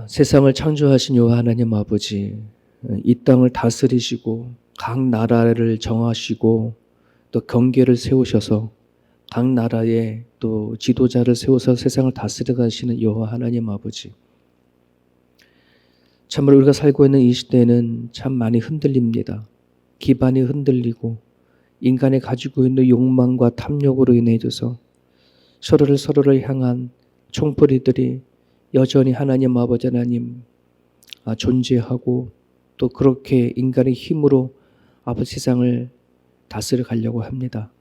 세상을 창조하신 여호와 하나님 아버지, 이 땅을 다스리시고 각 나라를 정하시고 또 경계를 세우셔서 각 나라에 또 지도자를 세워서 세상을 다스려 가시는 여호와 하나님 아버지, 참으로 우리가 살고 있는 이 시대는 참 많이 흔들립니다. 기반이 흔들리고 인간이 가지고 있는 욕망과 탐욕으로 인해져서 서로를 향한 총벌이들이 여전히 하나님 아버지 하나님 존재하고, 또 그렇게 인간의 힘으로 아버지 세상을 다스려 가려고 합니다.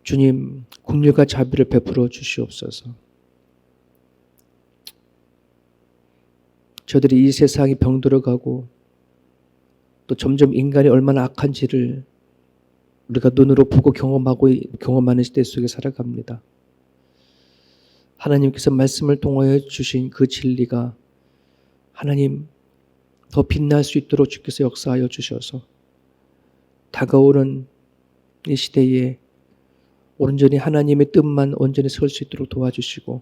주님, 긍휼과 자비를 베풀어 주시옵소서. 저들이 이 세상이 병들어가고 또 점점 인간이 얼마나 악한지를 우리가 눈으로 보고 경험하는 시대 속에 살아갑니다. 하나님께서 말씀을 통하여 주신 그 진리가 하나님 더 빛날 수 있도록 주께서 역사하여 주셔서 다가오는 이 시대에 온전히 하나님의 뜻만 온전히 설 수 있도록 도와주시고,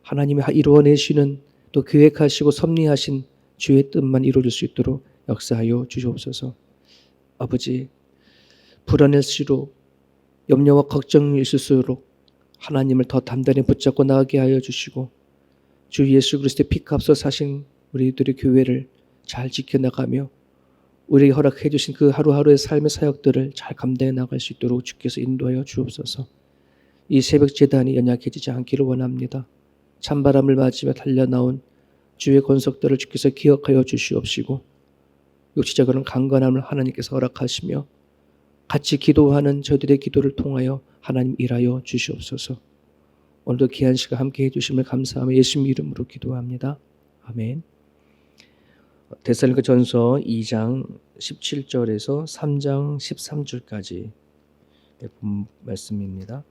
하나님이 이루어내시는 또 계획하시고 섭리하신 주의 뜻만 이루어질 수 있도록 역사하여 주시옵소서. 아버지, 불안할수록 염려와 걱정이 있을수록 하나님을 더 단단히 붙잡고 나가게 하여 주시고, 주 예수 그리스도의 피값으로 사신 우리들의 교회를 잘 지켜나가며 우리에게 허락해 주신 그 하루하루의 삶의 사역들을 잘 감당해 나갈 수 있도록 주께서 인도하여 주옵소서. 이 새벽 제단이 연약해지지 않기를 원합니다. 찬바람을 맞으며 달려나온 주의 권속들을 주께서 기억하여 주시옵시고, 육체적으로는 강건함을 하나님께서 허락하시며 같이 기도하는 저들의 기도를 통하여 하나님 일하여 주시옵소서. 오늘도 귀한 시간 함께 해주심을 감사하며 예수님 이름으로 기도합니다. 아멘. 데살로니가전서 2장 17절에서 3장 13절까지 본 말씀입니다.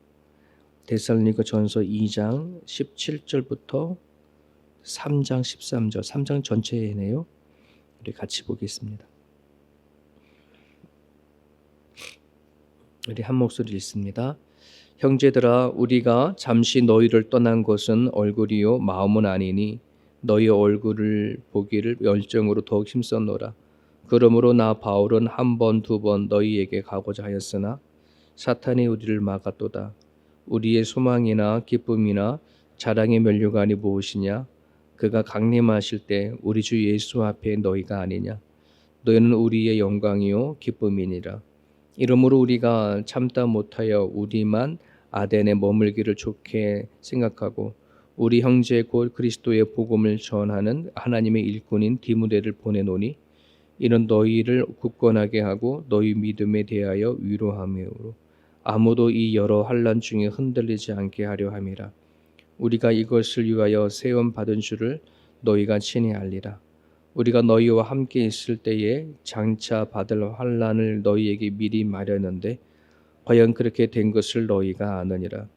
데살로니가전서 2장 17절부터 3장 13절, 3장 전체이네요. 우리 같이 보겠습니다. 우리 한 목소리 읽습니다. 형제들아, 우리가 잠시 너희를 떠난 것은 얼굴이요 마음은 아니니 너희 얼굴을 보기를 열정으로 더욱 힘썼노라. 그러므로 나 바울은 한 번, 두 번 너희에게 가고자 하였으나 사탄이 우리를 막았도다. 우리의 소망이나 기쁨이나 자랑의 면류관이 무엇이냐? 그가 강림하실 때 우리 주 예수 앞에 너희가 아니냐? 너희는 우리의 영광이요 기쁨이니라. 이러므로 우리가 참다 못하여 우리만 아덴에 머물기를 좋게 생각하고 우리 형제 곧 그리스도의 복음을 전하는 하나님의 일꾼인 디모데를 보내노니, 이는 너희를 굳건하게 하고 너희 믿음에 대하여 위로하므로 아무도 이 여러 환난 중에 흔들리지 않게 하려 함이라. 우리가 이것을 위하여 세움 받은 줄을 너희가 친히 알리라. 우리가 너희와 함께 있을 때에 장차 받을 환난을 너희에게 미리 말했는데 과연 그렇게 된 것을 너희가 아느니라.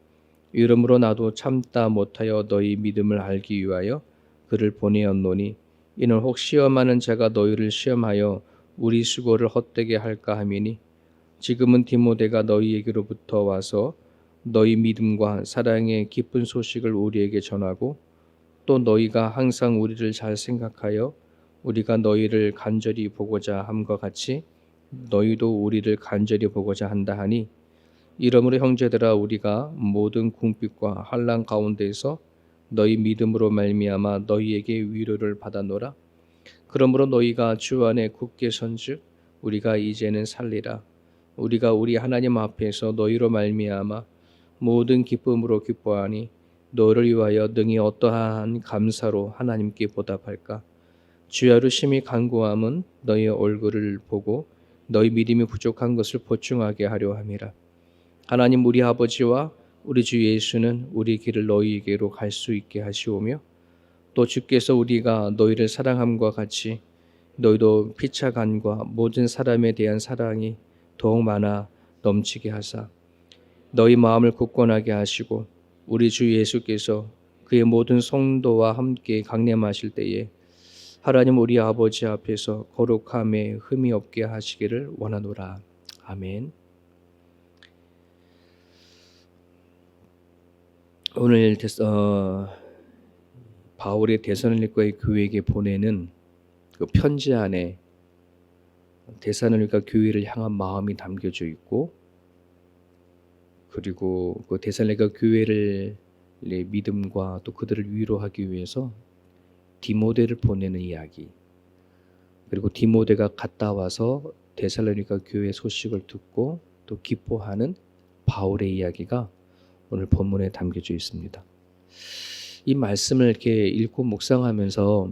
이러므로 나도 참다 못하여 너희 믿음을 알기 위하여 그를 보내었노니, 이는 혹 시험하는 자가 너희를 시험하여 우리 수고를 헛되게 할까 함이니, 지금은 디모데가 너희에게로부터 와서 너희 믿음과 사랑의 기쁜 소식을 우리에게 전하고, 또 너희가 항상 우리를 잘 생각하여 우리가 너희를 간절히 보고자 함과 같이 너희도 우리를 간절히 보고자 한다 하니, 이러므로 형제들아, 우리가 모든 궁핍과 환난 가운데에서 너희 믿음으로 말미암아 너희에게 위로를 받아노라. 그러므로 너희가 주 안에 굳게 선즉 우리가 이제는 살리라. 우리가 우리 하나님 앞에서 너희로 말미암아 모든 기쁨으로 기뻐하니 너희를 위하여 능히 어떠한 감사로 하나님께 보답할까? 주야로 심히 간구함은 너희 얼굴을 보고 너희 믿음이 부족한 것을 보충하게 하려 함이라. 하나님 우리 아버지와 우리 주 예수는 우리 길을 너희에게로 갈 수 있게 하시오며, 또 주께서 우리가 너희를 사랑함과 같이 너희도 피차간과 모든 사람에 대한 사랑이 더욱 많아 넘치게 하사 너희 마음을 굳건하게 하시고, 우리 주 예수께서 그의 모든 성도와 함께 강림하실 때에 하나님 우리 아버지 앞에서 거룩함에 흠이 없게 하시기를 원하노라. 아멘. 오늘 바울이 데살로니가의 교회에게 보내는 그 편지 안에 데살로니가 교회를 향한 마음이 담겨져 있고, 그리고 그 데살로니가 교회를 믿음과 또 그들을 위로하기 위해서 디모데를 보내는 이야기, 그리고 디모데가 갔다 와서 데살로니가 교회 소식을 듣고 또 기뻐하는 바울의 이야기가 오늘 본문에 담겨져 있습니다. 이 말씀을 이렇게 읽고 묵상하면서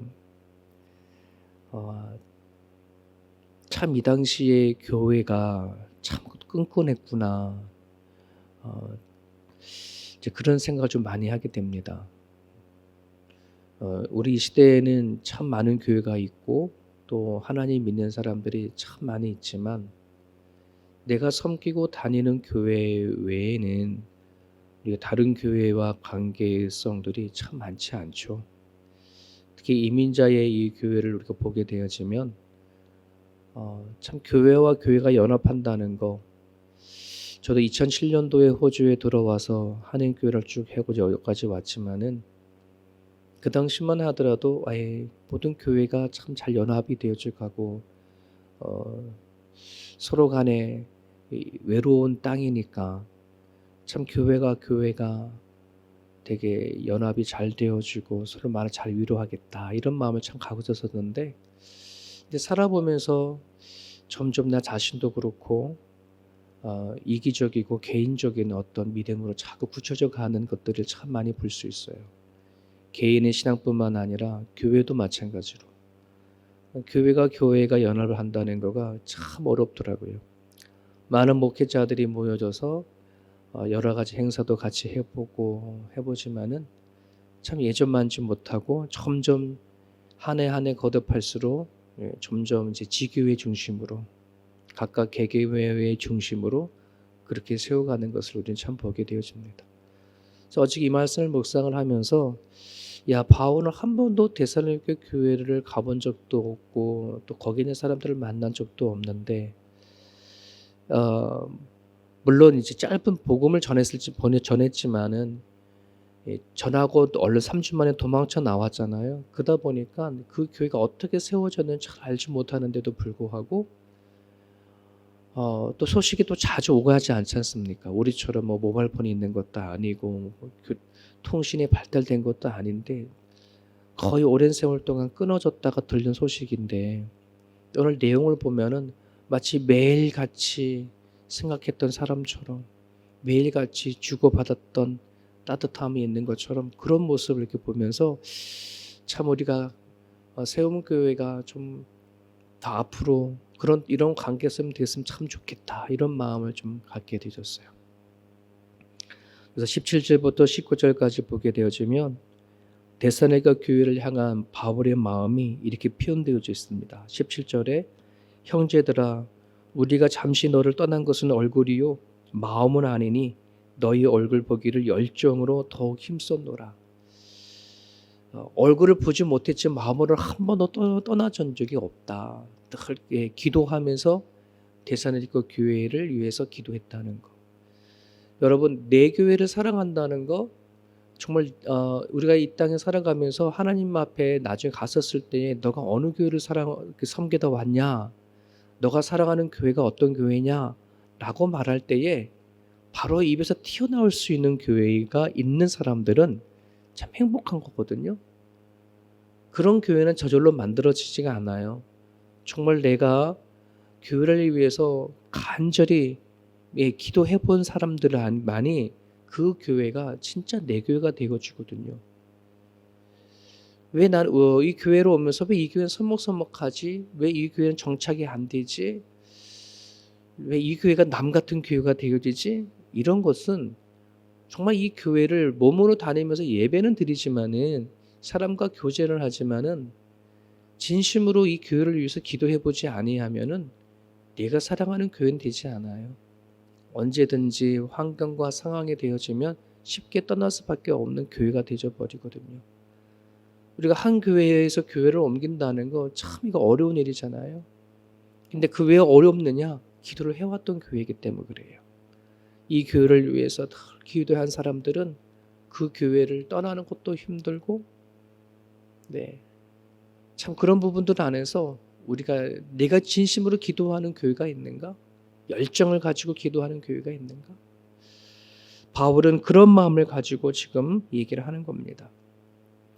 참 이 당시에 교회가 참 끈끈했구나, 이제 그런 생각을 좀 많이 하게 됩니다. 우리 이 시대에는 참 많은 교회가 있고 또 하나님 믿는 사람들이 참 많이 있지만, 내가 섬기고 다니는 교회 외에는 우리가 다른 교회와 관계성들이 참 많지 않죠. 특히 이민자의 이 교회를 우리가 보게 되어지면 참 교회와 교회가 연합한다는 거, 저도 2007년도에 호주에 들어와서 한인교회를 쭉 해고 여기까지 왔지만은 그 당시만 하더라도 모든 교회가 참 잘 연합이 되어져 가고 서로 간에 외로운 땅이니까 참 교회가 되게 연합이 잘 되어지고 서로 많이 잘 위로하겠다, 이런 마음을 참 갖고 있었는데, 근데 살아보면서 점점 나 자신도 그렇고 이기적이고 개인적인 어떤 믿음으로 자꾸 굳혀져 가는 것들을 참 많이 볼 수 있어요. 개인의 신앙뿐만 아니라 교회도 마찬가지로 교회가 연합을 한다는 거가 참 어렵더라고요. 많은 목회자들이 모여져서 여러 가지 행사도 같이 해보지만은 참 예전만지 못하고 점점 한 해 한 해 거듭할수록 점점 이제 지교회 중심으로, 각각 개개교회 중심으로 그렇게 세워가는 것을 우리는 참 보게 되어집니다. 그래서 어제 이 말씀을 묵상을 하면서 바울은 한 번도 데살로니가 교회를 가본 적도 없고 또 거기 있는 사람들을 만난 적도 없는데, 물론 이제 짧은 복음을 전했지만은 전하고 얼른 3주 만에 도망쳐 나왔잖아요. 그러다 보니까 그 교회가 어떻게 세워졌는지 잘 알지 못하는데도 불구하고 또 소식이 또 자주 오고 하지 않지 않습니까? 우리처럼 뭐 모바일폰이 있는 것도 아니고 통신이 발달된 것도 아닌데 거의 오랜 세월 동안 끊어졌다가 들린 소식인데, 오늘 내용을 보면은 마치 매일같이 생각했던 사람처럼 매일같이 주고받았던 따뜻함이 있는 것처럼 그런 모습을 이렇게 보면서 참 우리가 세움교회가 좀 더 앞으로 이런 관계성 됐으면 참 좋겠다, 이런 마음을 좀 갖게 되셨어요. 그래서 17절부터 19절까지 보게 되어지면 데살로니가 교회를 향한 바울의 마음이 이렇게 표현되어져 있습니다. 17절에 형제들아, 우리가 잠시 너를 떠난 것은 얼굴이요 마음은 아니니 너희 얼굴 보기를 열정으로 더욱 힘썼노라. 얼굴을 보지 못했지 마음으로 한 번도 떠나전 적이 없다. 늘 기도하면서 데살로니가 교회를 위해서 기도했다는 거. 여러분, 내 교회를 사랑한다는 거, 정말 우리가 이 땅에 살아가면서 하나님 앞에 나중에 갔었을 때 너가 어느 교회를 섬기다 왔냐, 너가 사랑하는 교회가 어떤 교회냐 라고 말할 때에 바로 입에서 튀어나올 수 있는 교회가 있는 사람들은 참 행복한 거거든요. 그런 교회는 저절로 만들어지지가 않아요. 정말 내가 교회를 위해서 간절히 기도해 본 사람들만이 그 교회가 진짜 내 교회가 되어지거든요. 왜 난 이 교회로 오면서 왜 이 교회는 서먹서먹하지? 왜 이 교회는 정착이 안 되지? 왜 이 교회가 남 같은 교회가 되어지지? 이런 것은 정말 이 교회를 몸으로 다니면서 예배는 드리지만은, 사람과 교제를 하지만은 진심으로 이 교회를 위해서 기도해보지 아니하면은 내가 사랑하는 교회는 되지 않아요. 언제든지 환경과 상황이 되어지면 쉽게 떠날 수밖에 없는 교회가 되어버리거든요. 우리가 한 교회에서 교회를 옮긴다는 거 참 이거 어려운 일이잖아요. 근데 그 왜 어렵느냐? 기도를 해왔던 교회이기 때문에 그래요. 이 교회를 위해서 늘 기도한 사람들은 그 교회를 떠나는 것도 힘들고 네. 참 그런 부분들 안에서 우리가 내가 진심으로 기도하는 교회가 있는가? 열정을 가지고 기도하는 교회가 있는가? 바울은 그런 마음을 가지고 지금 얘기를 하는 겁니다.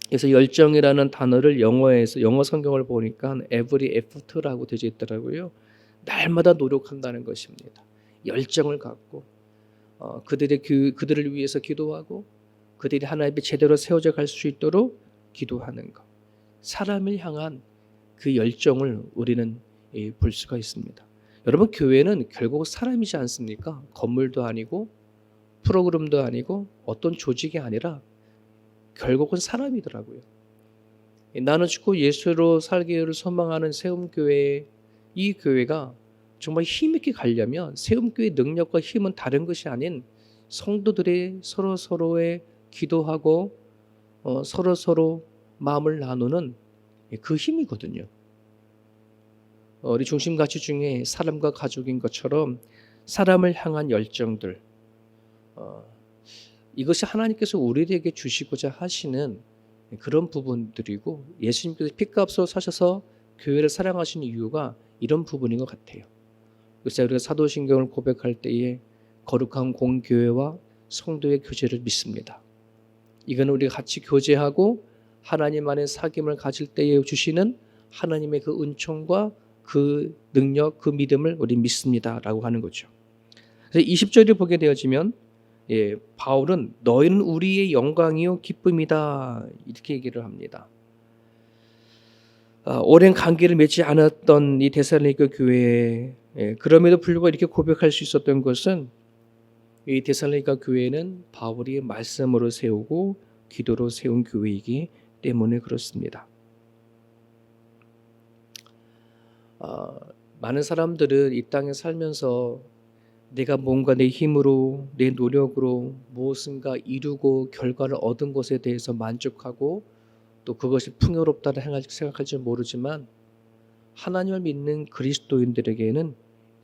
그래서 열정이라는 단어를 영어 성경을 보니까 every effort라고 되어 있더라고요. 날마다 노력한다는 것입니다. 열정을 갖고 그들을 위해서 기도하고 그들이 하나님께 제대로 세워져 갈 수 있도록 기도하는 것. 사람을 향한 그 열정을 우리는 볼 수가 있습니다. 여러분, 교회는 결국 사람이지 않습니까? 건물도 아니고 프로그램도 아니고 어떤 조직이 아니라 결국은 사람이더라고요. 나는 죽고 예수로 살기를 소망하는 세움교회, 이 교회가 정말 힘있게 가려면 세움교회의 능력과 힘은 다른 것이 아닌 성도들이 서로서로의 기도하고 서로서로 마음을 나누는 그 힘이거든요. 우리 중심가치 중에 사람과 가족인 것처럼 사람을 향한 열정들, 이것이 하나님께서 우리에게 주시고자 하시는 그런 부분들이고, 예수님께서 피값으로 사셔서 교회를 사랑하시는 이유가 이런 부분인 것 같아요. 그래서 우리가 사도신경을 고백할 때에 거룩한 공교회와 성도의 교제를 믿습니다. 이건 우리가 같이 교제하고 하나님 안에 사귐을 가질 때에 주시는 하나님의 그 은총과 그 능력, 그 믿음을 우리 믿습니다라고 하는 거죠. 그래서 20절을 보게 되어지면 바울은 너희는 우리의 영광이요 기쁨이다 이렇게 얘기를 합니다. 오랜 관계를 맺지 않았던 이 데살로니가 교회에 그럼에도 불구하고 이렇게 고백할 수 있었던 것은 이 데살로니가 교회는 바울이 말씀으로 세우고 기도로 세운 교회이기 때문에 그렇습니다. 많은 사람들은 이 땅에 살면서 내가 뭔가 내 힘으로 내 노력으로 무엇인가 이루고 결과를 얻은 것에 대해서 만족하고 또 그것이 풍요롭다고 생각할지 모르지만 하나님을 믿는 그리스도인들에게는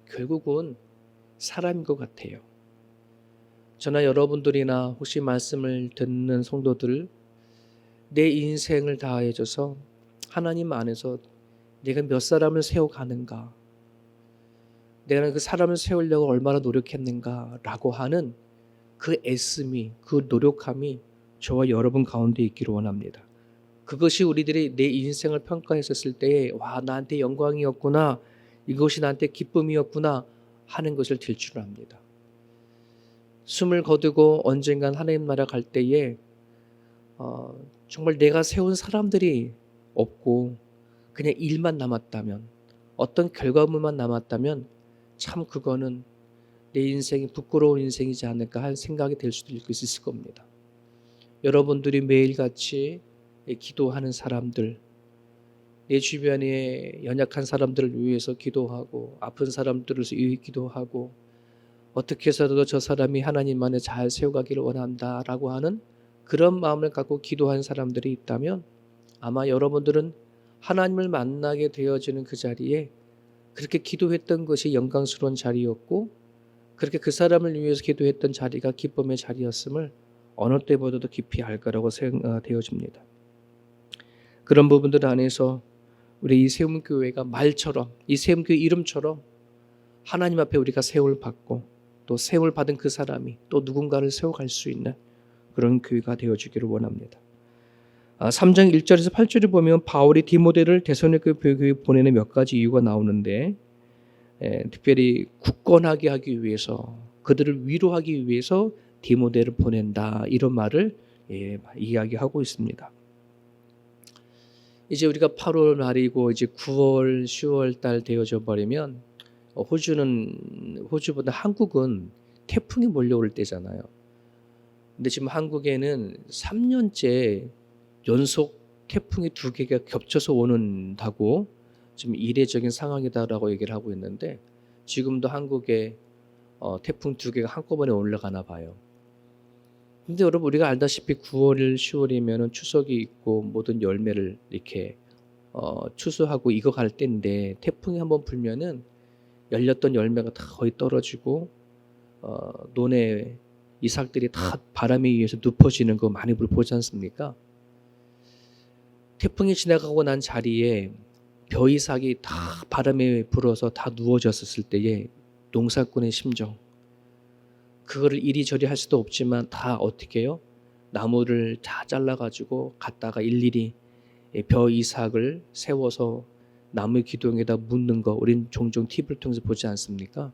결국은 사람인 것 같아요. 저나 여러분들이나 혹시 말씀을 듣는 성도들, 내 인생을 다해줘서 하나님 안에서 내가 몇 사람을 세워가는가, 내가 그 사람을 세우려고 얼마나 노력했는가라고 하는 그 애씀이, 그 노력함이 저와 여러분 가운데 있기를 원합니다. 그것이 우리들이 내 인생을 평가했었을 때에 와, 나한테 영광이었구나, 이것이 나한테 기쁨이었구나 하는 것을 들 줄 압니다. 숨을 거두고 언젠간 하나님 나라 갈 때에 정말 내가 세운 사람들이 없고 그냥 일만 남았다면, 어떤 결과물만 남았다면 참 그거는 내 인생이 부끄러운 인생이지 않을까 하는 생각이 될 수도 있을 겁니다. 여러분들이 매일같이 기도하는 사람들, 내 주변에 연약한 사람들을 위해서 기도하고 아픈 사람들을 위해 기도하고 어떻게 해서라도 저 사람이 하나님 안에 잘 세워가기를 원한다라고 하는 그런 마음을 갖고 기도하는 사람들이 있다면 아마 여러분들은 하나님을 만나게 되어지는 그 자리에 그렇게 기도했던 것이 영광스러운 자리였고 그렇게 그 사람을 위해서 기도했던 자리가 기쁨의 자리였음을 어느 때보다도 깊이 알 거라고 생각되어집니다. 그런 부분들 안에서 우리 이 세움교회가 말처럼, 이 세움교회 이름처럼 하나님 앞에 우리가 세움을 받고 또 세움을 받은 그 사람이 또 누군가를 세워갈 수 있는 그런 교회가 되어주기를 원합니다. 3장 1절에서 8절을 보면 바울이 디모데를 데살로니가 교회에 보내는 몇 가지 이유가 나오는데 특별히 굳건하게 하기 위해서, 그들을 위로하기 위해서 디모데를 보낸다, 이런 말을 이야기하고 있습니다. 이제 우리가 8월 말이고 이제 9월, 10월 달 되어져 버리면 호주보다 한국은 태풍이 몰려올 때잖아요. 근데 지금 한국에는 3년째 연속 태풍이 2개가 겹쳐서 오는다고 지금 이례적인 상황이다라고 얘기를 하고 있는데 지금도 한국에 태풍 2개가 한꺼번에 올라가나 봐요. 근데 여러분, 우리가 알다시피 9월, 10월이면 추석이 있고 모든 열매를 이렇게 추수하고 익어갈 때인데 태풍이 한번 불면은 열렸던 열매가 다 거의 떨어지고 논의 이삭들이 다 바람에 의해서 눕어지는 거 많이 보지 않습니까? 태풍이 지나가고 난 자리에 벼이삭이 다 바람에 불어서 다 누워졌었을 때에 농사꾼의 심정, 그거를 이리저리 할 수도 없지만 다 어떻게 해요? 나무를 다 잘라가지고 갖다가 일일이 벼이삭을 세워서 나무 기둥에다 묻는 거, 우린 종종 TV를 통해서 보지 않습니까?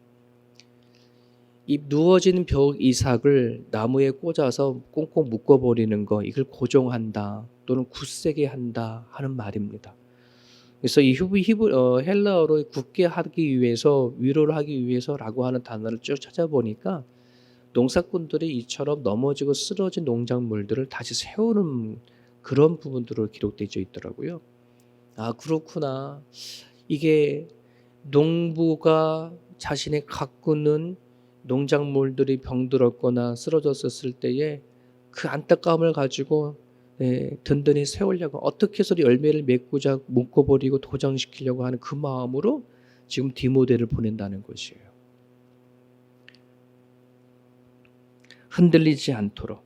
이 누워진 벼이삭을 나무에 꽂아서 꽁꽁 묶어버리는 거, 이걸 고정한다 또는 굳세게 한다 하는 말입니다. 그래서 이 헬라어로 굳게 하기 위해서, 위로를 하기 위해서라고 하는 단어를 쭉 찾아보니까 농사꾼들이 이처럼 넘어지고 쓰러진 농작물들을 다시 세우는 그런 부분들로 기록되어 있더라고요. 아, 그렇구나. 이게 농부가 자신의 가꾸는 농작물들이 병들었거나 쓰러졌었을 때에 그 안타까움을 가지고 든든히 세우려고, 어떻게 해서 열매를 맺고자 묶어버리고 도장시키려고 하는 그 마음으로 지금 디모데를 보낸다는 것이에요. 흔들리지 않도록,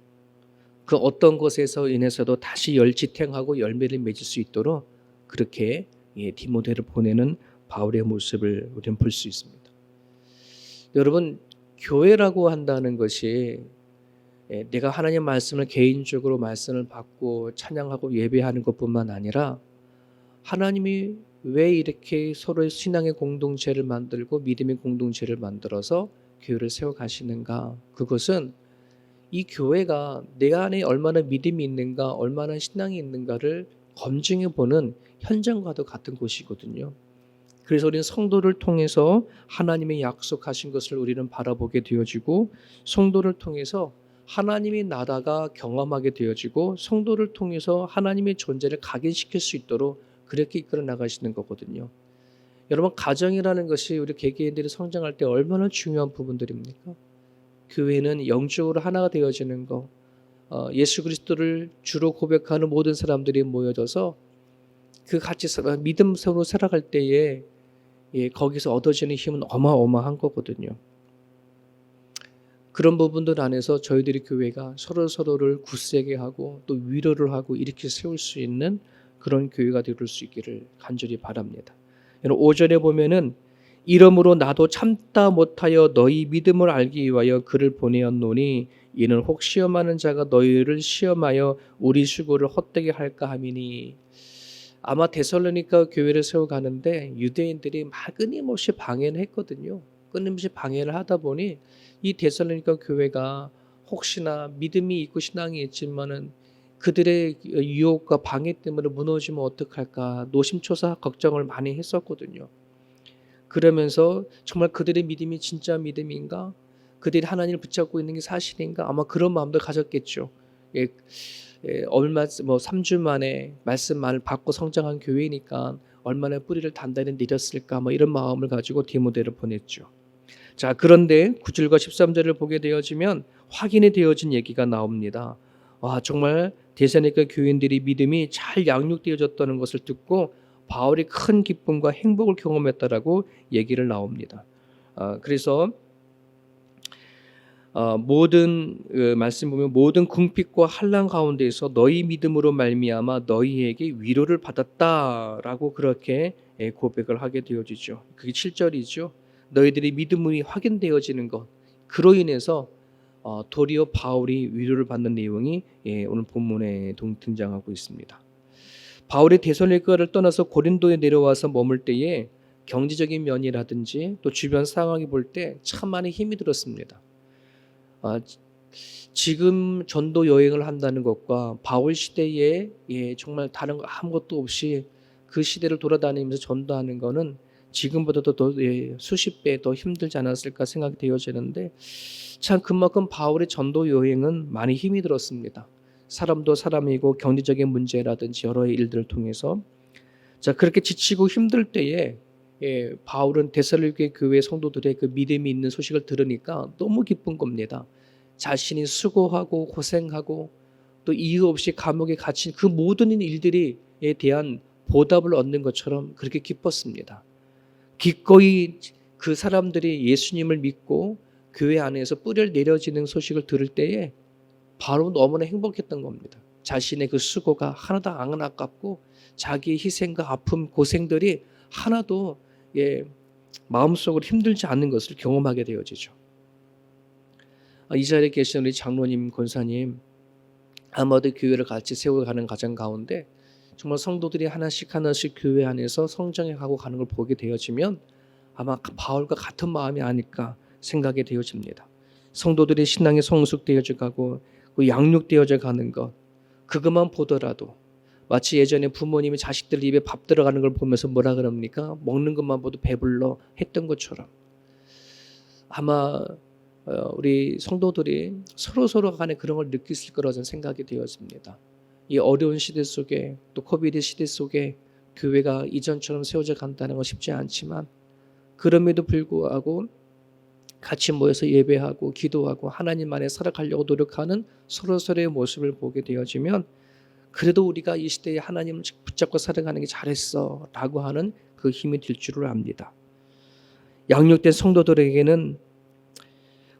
그 어떤 것에서 인해서도 다시 열지탱하고 열매를 맺을 수 있도록 그렇게 디모데를 보내는 바울의 모습을 우리는 볼 수 있습니다. 여러분, 교회라고 한다는 것이 내가 하나님 말씀을 개인적으로 말씀을 받고 찬양하고 예배하는 것뿐만 아니라, 하나님이 왜 이렇게 서로의 신앙의 공동체를 만들고 믿음의 공동체를 만들어서 교회를 세워 가시는가? 그것은 이 교회가 내 안에 얼마나 믿음이 있는가, 얼마나 신앙이 있는가를 검증해 보는 현장과도 같은 곳이거든요. 그래서 우리는 성도를 통해서 하나님의 약속하신 것을 우리는 바라보게 되어지고, 성도를 통해서 하나님의 나라가 경험하게 되어지고, 성도를 통해서 하나님의 존재를 각인시킬 수 있도록 그렇게 이끌어 나가시는 거거든요. 여러분, 가정이라는 것이 우리 개개인들이 성장할 때 얼마나 중요한 부분들입니까? 교회는 영적으로 하나가 되어지는 거, 예수 그리스도를 주로 고백하는 모든 사람들이 모여져서 그 같이 믿음으로 살아갈 때에 거기서 얻어지는 힘은 어마어마한 거거든요. 그런 부분들 안에서 저희들이 교회가 서로를 굳세게 하고 또 위로를 하고 이렇게 세울 수 있는 그런 교회가 될 수 있기를 간절히 바랍니다. 5절에 보면은, 이러므로 나도 참다 못하여 너희 믿음을 알기 위하여 그를 보내었노니 이는 혹 시험하는 자가 너희를 시험하여 우리 수고를 헛되게 할까 함이니. 아마 데살로니가 교회를 세워가는데 유대인들이 막 끊임없이 방해를 했거든요. 끊임없이 방해를 하다 보니 이 데살로니가 교회가 혹시나 믿음이 있고 신앙이 있지만은 그들의 유혹과 방해 때문에 무너지면 어떡할까 노심초사 걱정을 많이 했었거든요. 그러면서 정말 그들의 믿음이 진짜 믿음인가? 그들이 하나님을 붙잡고 있는 게 사실인가? 아마 그런 마음도 가졌겠죠. 얼마 3주 만에 말씀만을 받고 성장한 교회니까 얼마나 뿌리를 단단히 내렸을까? 이런 마음을 가지고 디모데를 보냈죠. 자, 그런데 9절과 13절을 보게 되어지면 확인이 되어진 얘기가 나옵니다. 정말 데살로니가 교인들이 믿음이 잘 양육되어졌다는 것을 듣고 바울이 큰 기쁨과 행복을 경험했다라고 얘기를 나옵니다. 그래서 모든 말씀 보면 모든 궁핍과 환난 가운데에서 너희 믿음으로 말미암아 너희에게 위로를 받았다라고 그렇게 고백을 하게 되어지죠. 그게 7절이죠. 너희들이 믿음이 확인되어지는 것, 그로 인해서 도리어 바울이 위로를 받는 내용이 오늘 본문에 등장하고 있습니다. 바울이 데살로니가를 떠나서 고린도에 내려와서 머물 때에 경제적인 면이라든지 또 주변 상황이 볼 때 참 많이 힘이 들었습니다. 지금 전도 여행을 한다는 것과 바울 시대에 정말 다른 거 아무것도 없이 그 시대를 돌아다니면서 전도하는 것은 지금보다도 더 수십 배 더 힘들지 않았을까 생각이 되어지는데, 참 그만큼 바울의 전도 여행은 많이 힘이 들었습니다. 사람도 사람이고 경제적인 문제라든지 여러 일들을 통해서. 자, 그렇게 지치고 힘들 때에 바울은 데살로니가 교회 성도들의 그 믿음이 있는 소식을 들으니까 너무 기쁜 겁니다. 자신이 수고하고 고생하고 또 이유 없이 감옥에 갇힌 그 모든 일들에 대한 보답을 얻는 것처럼 그렇게 기뻤습니다. 기꺼이 그 사람들이 예수님을 믿고 교회 안에서 뿌리를 내려지는 소식을 들을 때에 바로 너무나 행복했던 겁니다. 자신의 그 수고가 하나도 안 아깝고 자기의 희생과 아픔, 고생들이 하나도 마음속으로 힘들지 않는 것을 경험하게 되어지죠. 이 자리에 계신 우리 장로님, 권사님, 아마도 교회를 같이 세워가는 과정 가운데 정말 성도들이 하나씩 교회 안에서 성장해 가고 가는 걸 보게 되어지면 아마 바울과 같은 마음이 아닐까 생각이 되어집니다. 성도들이 신앙이 성숙되어져 가고 양육되어져 가는 것, 그것만 보더라도 마치 예전에 부모님이 자식들 입에 밥 들어가는 걸 보면서 뭐라 그럽니까? 먹는 것만 봐도 배불러 했던 것처럼 아마 우리 성도들이 서로 간에 그런 걸 느꼈을 거라는 생각이 되었습니다. 이 어려운 시대 속에 또 코비드 시대 속에 교회가 이전처럼 세워져 간다는 건 쉽지 않지만 그럼에도 불구하고 같이 모여서 예배하고 기도하고 하나님 안에 살아가려고 노력하는 서로의 모습을 보게 되어지면 그래도 우리가 이 시대에 하나님을 붙잡고 살아가는 게 잘했어 라고 하는 그 힘이 들 줄을 압니다. 양육된 성도들에게는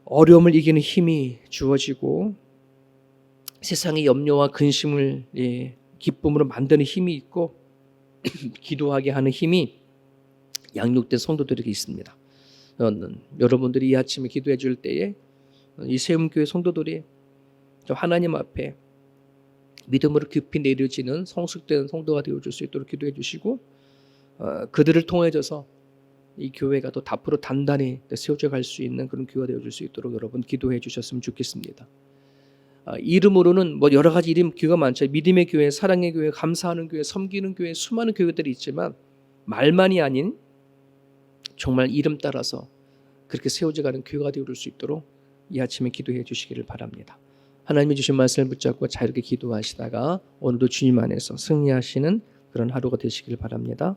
어려움을 이기는 힘이 주어지고 세상의 염려와 근심을 기쁨으로 만드는 힘이 있고 기도하게 하는 힘이 양육된 성도들에게 있습니다. 여러분들이 이 아침에 기도해 줄 때에 이 세움교회 성도들이 하나님 앞에 믿음으로 깊이 내려지는 성숙된 성도가 되어줄 수 있도록 기도해 주시고 그들을 통해져서 이 교회가 더 앞으로 단단히 세워져 갈 수 있는 그런 교회가 되어줄 수 있도록 여러분 기도해 주셨으면 좋겠습니다. 이름으로는 여러 가지 이름 교회가 많죠. 믿음의 교회, 사랑의 교회, 감사하는 교회, 섬기는 교회, 수많은 교회들이 있지만 말만이 아닌 정말 이름 따라서 그렇게 세워져가는 교회가 되어줄 수 있도록 이 아침에 기도해 주시기를 바랍니다. 하나님이 주신 말씀을 붙잡고 자유롭게 기도하시다가 오늘도 주님 안에서 승리하시는 그런 하루가 되시길 바랍니다.